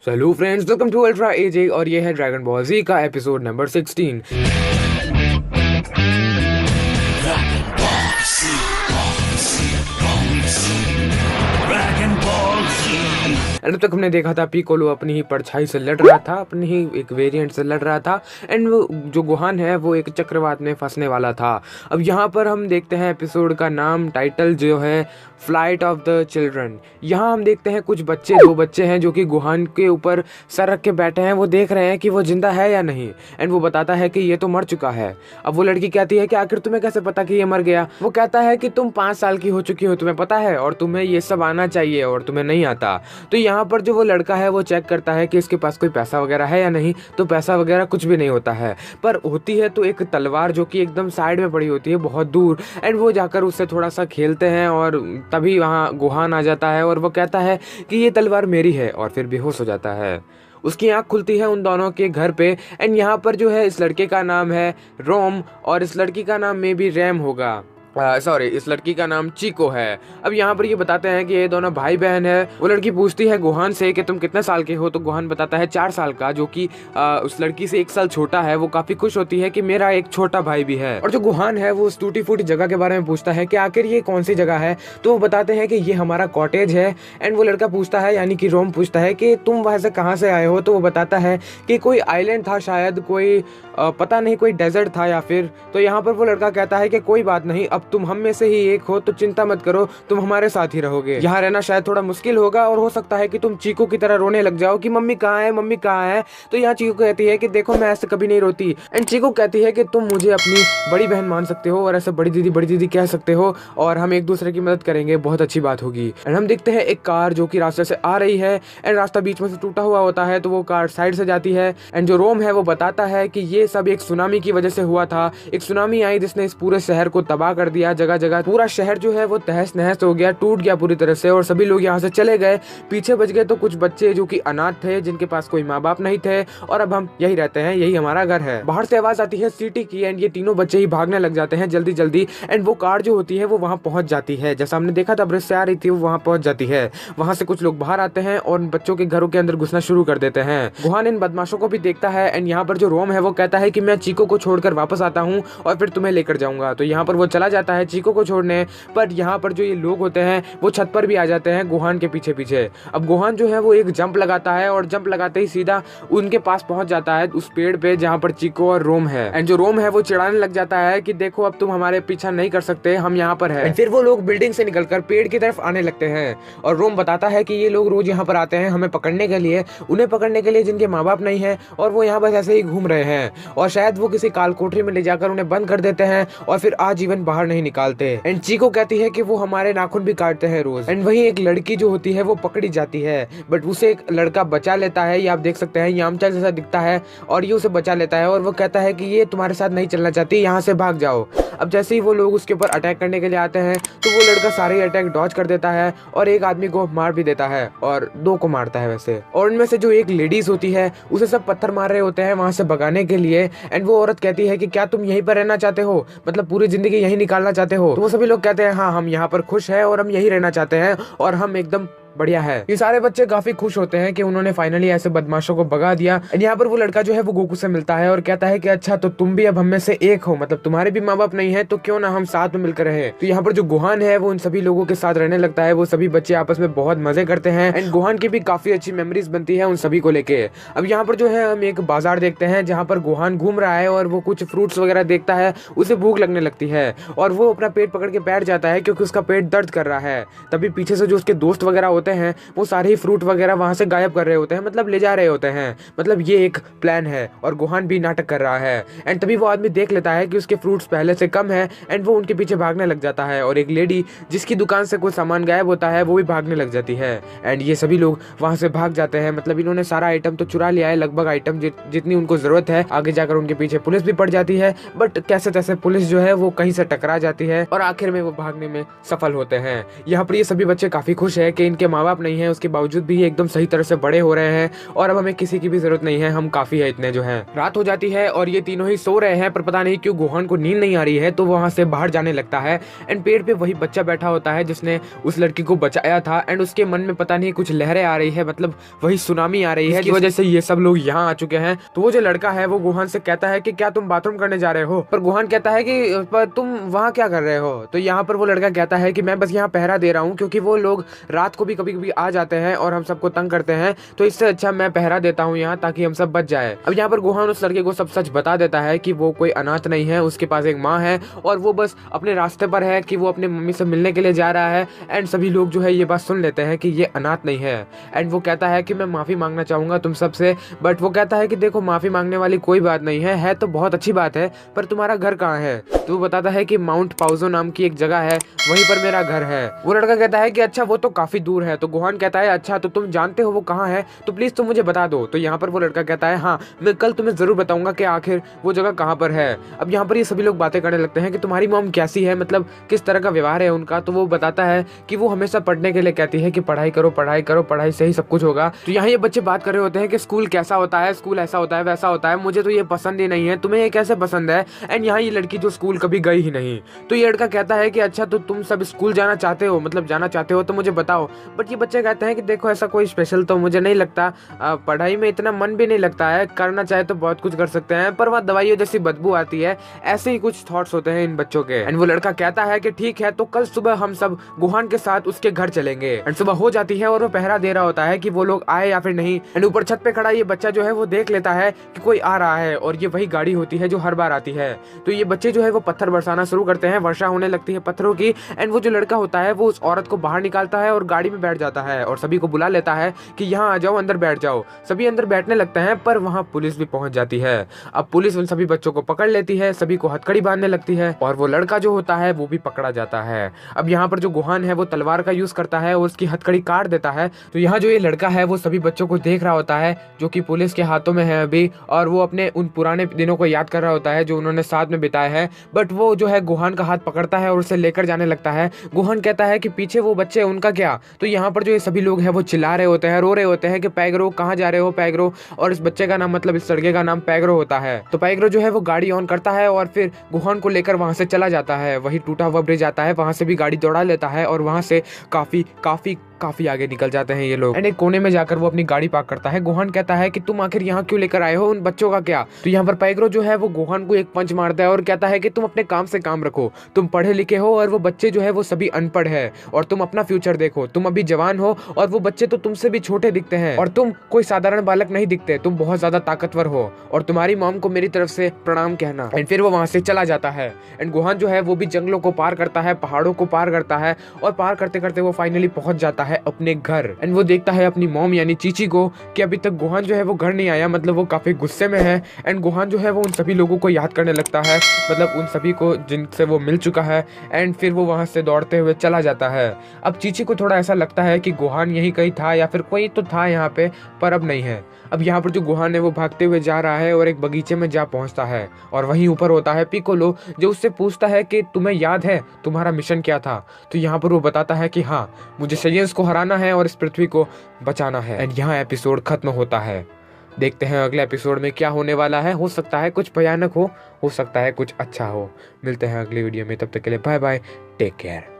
Hello friends, welcome to ultra AJ और ये है ड्रैगन बॉल जी का एपिसोड नंबर 16। एंड अब तक हमने देखा था पिकोलो अपनी ही परछाई से लड़ रहा था, अपनी ही एक वेरिएंट से लड़ रहा था। एंड वो जो गोहान है वो एक चक्रवात में फंसने वाला था। अब यहाँ पर हम देखते हैं एपिसोड का नाम, टाइटल जो है फ्लाइट ऑफ द चिल्ड्रन। यहाँ हम देखते हैं कुछ बच्चे, दो बच्चे हैं जो कि गोहान के ऊपर सर रख के बैठे हैं। वो देख रहे हैं कि वो जिंदा है या नहीं। एंड वो बताता है कि ये तो मर चुका है। अब वो लड़की कहती है कि आखिर तुम्हें कैसे पता कि ये मर गया। वो कहता है कि तुम 5 साल की हो चुकी हो, तुम्हें पता है, और तुम्हें ये सब आना चाहिए और तुम्हें नहीं आता। तो यहाँ पर जो वो लड़का है वो चेक करता है कि इसके पास कोई पैसा वगैरह है या नहीं। तो पैसा वगैरह कुछ भी नहीं होता है, पर होती है तो एक तलवार जो कि एकदम साइड में पड़ी होती है, बहुत दूर। एंड वो जाकर उससे थोड़ा सा खेलते हैं और तभी वहाँ गोहान आ जाता है और वो कहता है कि ये तलवार मेरी है, और फिर बेहोश हो जाता है। उसकी आंख खुलती है उन दोनों के घर पे। एंड यहाँ पर जो है इस लड़के का नाम है रोम और इस लड़की का नाम मे बी रैम होगा। सॉरी, इस लड़की का नाम चीको है। अब यहाँ पर ये बताते हैं कि ये दोनों भाई बहन है। वो लड़की पूछती है गोहान से कि तुम कितने साल के हो, तो गोहान बताता है 4 साल का, जो कि उस लड़की से 1 साल छोटा है। वो काफी खुश होती है कि मेरा एक छोटा भाई भी है। और जो गोहान है वो उस टूटी फूटी जगह के बारे में पूछता है कि आखिर ये कौन सी जगह है। तो वो बताते हैं कि ये हमारा कॉटेज है। एंड वो लड़का पूछता है, यानी कि रोम पूछता है कि तुम वहां से कहाँ से आए हो। तो वो बताता है कि कोई आइलैंड था, शायद कोई पता नहीं, कोई डेजर्ट था या फिर। तो यहाँ पर वो लड़का कहता है कि कोई बात नहीं, अब तुम हम में से ही एक हो, तो चिंता मत करो, तुम हमारे साथ ही रहोगे। यहाँ रहना शायद थोड़ा मुश्किल होगा और हो सकता है कि तुम चीकू की तरह रोने लग जाओ कि मम्मी कहाँ है, मम्मी कहाँ है। तो यहाँ चीकू कहती है कि देखो मैं ऐसे कभी नहीं रोती। एंड चीकू कहती है कि तुम मुझे अपनी बड़ी बहन मान सकते हो और ऐसे बड़ी दीदी कह सकते हो और हम एक दूसरे की मदद करेंगे, बहुत अच्छी बात होगी। एंड हम देखते हैं एक कार जो कि रास्ते से आ रही है। एंड रास्ता बीच में से टूटा हुआ होता है, तो वो कार साइड से जाती है। एंड जो रोम है वो बताता है कि ये सब एक सुनामी की वजह से हुआ था। एक सुनामी आई जिसने इस पूरे शहर को तबाह कर दिया। जगह जगह पूरा शहर जो है वो तहस नहस हो गया, टूट गया पूरी तरह से और सभी लोग यहाँ से चले गए। पीछे बच गए तो कुछ बच्चे जो कि अनाथ थे, जिनके पास कोई माँ बाप नहीं थे, और अब हम यही रहते हैं, यही हमारा घर है। बाहर से आवाज आती है सिटी की। एंड ये तीनों बच्चे ही भागने लग जाते हैं जल्दी जल्दी। एंड वो कार जो होती है वो वहां पहुंच जाती है, जैसा हमने देखा था ब्रिज से आ रही थी, वो वहां पहुंच जाती है। वहां से कुछ लोग बाहर आते हैं और बच्चों के घरों के अंदर घुसना शुरू कर देते हैं। गोहान इन बदमाशों को भी देखता है। एंड यहाँ पर जो रोम है वो कहता है कि मैं चीको को छोड़कर वापस आता हूँ और फिर तुम्हें लेकर जाऊंगा। तो यहाँ पर वो चला जाता है चीको को छोड़ने, पर यहाँ पर जो ये लोग होते हैं वो छत पर भी आ जाते हैं गोहान के पीछे पीछे। अब गोहान जो है वो एक जंप लगाता है और जंप लगाते ही सीधा उनके पास पहुंच जाता है, उस पेड़ पे जहाँ पर चीको और रोम है। एंड जो रोम है वो चिढ़ाने लग जाता है कि देखो अब तुम हमारे पीछा नहीं कर सकते, हम यहाँ पर है। फिर वो लोग बिल्डिंग से निकलकर पेड़ की तरफ आने लगते हैं और रोम बताता है कि ये लोग रोज यहाँ पर आते हैं हमें पकड़ने के लिए, उन्हें पकड़ने के लिए जिनके माँ बाप नहीं है, और वो यहाँ बस ऐसे ही घूम रहे हैं और शायद वो किसी काल कोठरी में ले जाकर उन्हें बंद कर देते हैं और फिर आजीवन बाहर नहीं निकालते। एंड चीको कहती है कि वो हमारे नाखून भी काटते हैं रोज। एंड वही एक लड़की जो होती है वो पकड़ी जाती है, बट उसे एक लड़का बचा लेता है। ये आप देख सकते हैं, यामचा जैसा दिखता है और ये उसे बचा लेता है और वो कहता है कि ये तुम्हारे साथ नहीं चलना चाहती, यहाँ से भाग जाओ। अब जैसे ही वो लोग उसके ऊपर अटैक करने के लिए आते हैं तो वो लड़का सारे अटैक डॉज कर देता है और एक आदमी को मार भी देता है और 2 को मारता है वैसे। और उनमें से जो एक लेडीज होती है उसे सब पत्थर मार रहे होते हैं वहां से भगाने के लिए। एंड वो औरत कहती है कि क्या तुम यहीं पर रहना चाहते हो, मतलब पूरी जिंदगी यहीं निकालना चाहते हो। तो वो सभी लोग कहते हैं हाँ, हम यहाँ पर खुश है और हम यहीं रहना चाहते हैं और हम एकदम बढ़िया है। ये सारे बच्चे काफी खुश होते हैं कि उन्होंने फाइनली ऐसे बदमाशों को भगा दिया। यहाँ पर वो लड़का जो है वो गोकू से मिलता है और कहता है कि अच्छा, तो तुम भी अब हम में से एक हो, मतलब तुम्हारे भी माँ बाप नहीं है, तो क्यों ना हम साथ में मिलकर रहे। तो यहाँ पर जो गोहान है वो उन सभी लोगों के साथ रहने लगता है। वो सभी बच्चे आपस में बहुत मजे करते हैं एंड गोहान की भी काफी अच्छी मेमोरीज बनती है उन सभी को लेके। अब यहाँ पर जो है हम एक बाजार देखते हैं जहाँ पर गोहान घूम रहा है और वो कुछ फ्रूट्स वगैरह देखता है। उसे भूख लगने लगती है और वो अपना पेट पकड़ के बैठ जाता है क्योंकि उसका पेट दर्द कर रहा है। तभी पीछे से जो उसके दोस्त वगैरह होते हैं वो सारे ही फ्रूट वगैरह वहां से गायब कर रहे होते हैं, मतलब ले जा रहे होते हैं। मतलब ये एक प्लान है और गोहान भी नाटक कर रहा है। एंड तभी वो आदमी देख लेता है कि उसके फ्रूट्स पहले से कम है एंड वो उनके पीछे भागने लग जाता है और एक लेडी जिसकी दुकान से कुछ सामान गायब होता है वो भी भागने लग जाती है। एंड ये सभी लोग वहां से भाग जाते हैं, मतलब इन्होंने सारा आइटम तो चुरा लिया है, लगभग आइटम जितनी उनको जरूरत है। आगे जाकर उनके पीछे पुलिस भी पड़ जाती है, बट कैसे तैसे पुलिस जो है वो कहीं से टकरा जाती है और आखिर में वो भागने में सफल होते हैं। यहाँ पर ये सभी बच्चे काफी खुश है कि इनके माँ बाप नहीं है, उसके बावजूद भी ये एकदम सही तरह से बड़े हो रहे हैं और अब हमें किसी की भी जरूरत नहीं है, हम काफी है इतने जो है। रात हो जाती है और ये तीनों ही सो रहे हैं, पर पता नहीं क्यों गोहान को नींद नहीं आ रही है, तो वहां से बाहर जाने लगता है। एंड पेड़ पे वही बच्चा बैठा होता है जिसने उस लड़की को बचाया था। एंड उसके मन में पता नहीं कुछ लहरें आ रही है, मतलब वही सुनामी आ रही है, जिसकी वजह से ये सब लोग यहाँ आ चुके हैं। तो वो जो लड़का है वो गोहान से कहता है कि क्या तुम बाथरूम करने जा रहे हो? पर गोहान कहता है कि पर तुम वहाँ क्या कर रहे हो? तो यहाँ पर वो लड़का कहता है कि मैं बस यहाँ पहरा दे रहा हूँ, क्योंकि वो लोग रात को भी कभी कभी आ जाते हैं और हम सबको तंग करते हैं, तो इससे अच्छा मैं पहरा देता हूँ यहाँ, ताकि हम सब बच जाए। अब यहाँ पर गोहान उस लड़के को सब सच बता देता है कि वो कोई अनाथ नहीं है, उसके पास एक माँ है और वो बस अपने रास्ते पर है, कि वो अपने मम्मी से मिलने के लिए जा रहा है। एंड सभी लोग जो है ये बात सुन लेते हैं कि ये अनाथ नहीं है। एंड वो कहता है कि मैं माफी मांगना चाहूंगा तुम सबसे, बट वो कहता है कि देखो माफी मांगने वाली कोई बात नहीं है तो बहुत अच्छी बात है, पर तुम्हारा घर कहाँ है? तो वो बताता है कि माउंट पाउजो नाम की एक जगह है, वहीं पर मेरा घर है। वो लड़का कहता है कि अच्छा वो तो काफी दूर है। तो गोहान कहता है अच्छा तो तुम जानते हो वो कहाँ है, तो प्लीज तुम मुझे बता दो। तो यहाँ पर वो लड़का कहता है हाँ मैं कल तुम्हें जरूर बताऊंगा कि आखिर वो जगह कहाँ पर है। अब यहाँ पर ये सभी लोग बातें करने लगते हैं कि तुम्हारी मॉम कैसी है, मतलब किस तरह का व्यवहार है उनका। तो वो बताता है कि वो हमेशा पढ़ने के लिए कहती है कि पढ़ाई करो पढ़ाई करो, पढ़ाई से ही सब कुछ होगा। तो यहाँ ये बच्चे बात कर रहे होते हैं कि स्कूल कैसा होता है, स्कूल ऐसा होता है वैसा होता है, मुझे तो ये पसंद ही नहीं है, तुम्हें ये कैसे पसंद है? एंड यहाँ ये लड़की जो स्कूल कभी गई ही नहीं। तो ये लड़का कहता है कि अच्छा तो तुम सब स्कूल जाना चाहते हो, मतलब जाना चाहते हो तो मुझे बताओ। बट ये बच्चे कहते हैं कि देखो ऐसा कोई स्पेशल तो मुझे नहीं लगता, पढ़ाई में इतना मन भी नहीं लगता है, करना चाहे तो बहुत कुछ कर सकते हैं, पर वह दवाइयों जैसी बदबू आती है, ऐसे ही कुछ थॉट्स होते हैं इन बच्चों के। एंड वो लड़का कहता है कि ठीक है तो कल सुबह हम सब गोहान के साथ उसके घर चलेंगे। एंड सुबह हो जाती है और वो पहरा दे रहा होता है कि वो लोग आए या फिर नहीं। एंड ऊपर छत पे खड़ा ये बच्चा जो है वो देख लेता है कि कोई आ रहा है, और ये वही गाड़ी होती है जो हर बार आती है। तो ये बच्चे जो है वो पत्थर बरसाना शुरू करते हैं, वर्षा होने लगती है पत्थरों की। एंड वो जो लड़का होता है वो उस औरत को बाहर निकालता है और गाड़ी में बैठ जाता है और सभी को बुला लेता है कि यहाँ आ जाओ, अंदर बैठ जाओ। सभी अंदर बैठने लगते हैं, पर वहाँ पुलिस भी पहुंच जाती है। अब पुलिस उन सभी बच्चों को पकड़ लेती है, सभी को हथकड़ी बांधने लगती है और वो लड़का जो होता है वो भी पकड़ा जाता है। अब यहाँ पर जो गोहान है वो तलवार का यूज करता है और उसकी हथकड़ी काट देता है। तो यहाँ जो ये लड़का है वो सभी बच्चों को देख रहा होता है जो कि पुलिस के हाथों में है अभी, और वो अपने उन पुराने दिनों को याद कर रहा होता है जो उन्होंने साथ में बिताए हैं। बट वो जो है गोहान का हाथ पकड़ता है और उसे लेकर जाने लगता है। गोहान कहता है कि पीछे वो बच्चे उनका क्या? तो यहाँ पर जो ये सभी लोग हैं वो चिल्ला रहे होते हैं, रो रहे होते हैं कि पैगरो कहाँ जा रहे हो पैगरो, और इस बच्चे का नाम मतलब इस लड़के का नाम पैगरो होता है। तो पैगरो जो है वो गाड़ी ऑन करता है और फिर गोहान को लेकर वहां से चला जाता है। वही टूटा हुआ ब्रिज आता है, वहां से भी गाड़ी दौड़ा लेता है और वहां से काफी काफी काफी आगे निकल जाते हैं ये लोग। एंड एक कोने में जाकर वो अपनी गाड़ी पार्क करता है। गोहान कहता है कि तुम आखिर यहाँ क्यों लेकर आए हो, उन बच्चों का क्या? तो यहाँ पर पैगरो जो है वो गोहान को एक पंच मारता है और कहता है कि तुम अपने काम से काम रखो, तुम पढ़े लिखे हो और वो बच्चे जो है वो सभी अनपढ़ है, और तुम अपना फ्यूचर देखो, तुम अभी जवान हो और वो बच्चे तो तुमसे भी छोटे दिखते हैं, और तुम कोई साधारण बालक नहीं दिखते, तुम बहुत ज्यादा ताकतवर हो, और तुम्हारी मॉम को मेरी तरफ से प्रणाम कहना। एंड फिर वो वहां से चला जाता है। एंड गोहान जो है वो भी जंगलों को पार करता है, पहाड़ों को पार करता है, और पार करते करते वो फाइनली पहुंच जाता है अपने घर। एंड वो देखता है अपनी मॉम यानी चीची को कि अभी तक गोहान जो है वो घर नहीं आया, मतलब वो काफी गुस्से में है। एंड गोहान जो है वो उन सभी लोगों को याद करने लगता है, मतलब उन सभी को जिनसे वो मिल चुका है। एंड फिर वो वहां से दौड़ते हुए चला जाता है। अब चीची को थोड़ा ऐसा लगता है कि गोहान यहीं कहीं था या फिर कोई तो था यहाँ पे, पर अब नहीं है। अब यहाँ पर जो गोहान है वो भागते हुए जा रहा है और एक बगीचे में जा पहुंचता है, और वहीं ऊपर होता है पिकोलो जो उससे पूछता है कि तुम्हें याद है तुम्हारा मिशन क्या था? तो यहाँ पर वो बताता है कि हाँ, मुझे सेयंस को हराना है और इस पृथ्वी को बचाना है। एंड यहाँ एपिसोड खत्म होता है। देखते हैं अगले एपिसोड में क्या होने वाला है। हो सकता है कुछ भयानक हो सकता है कुछ अच्छा हो। मिलते हैं अगली वीडियो में, तब तक के लिए बाय बाय, टेक केयर।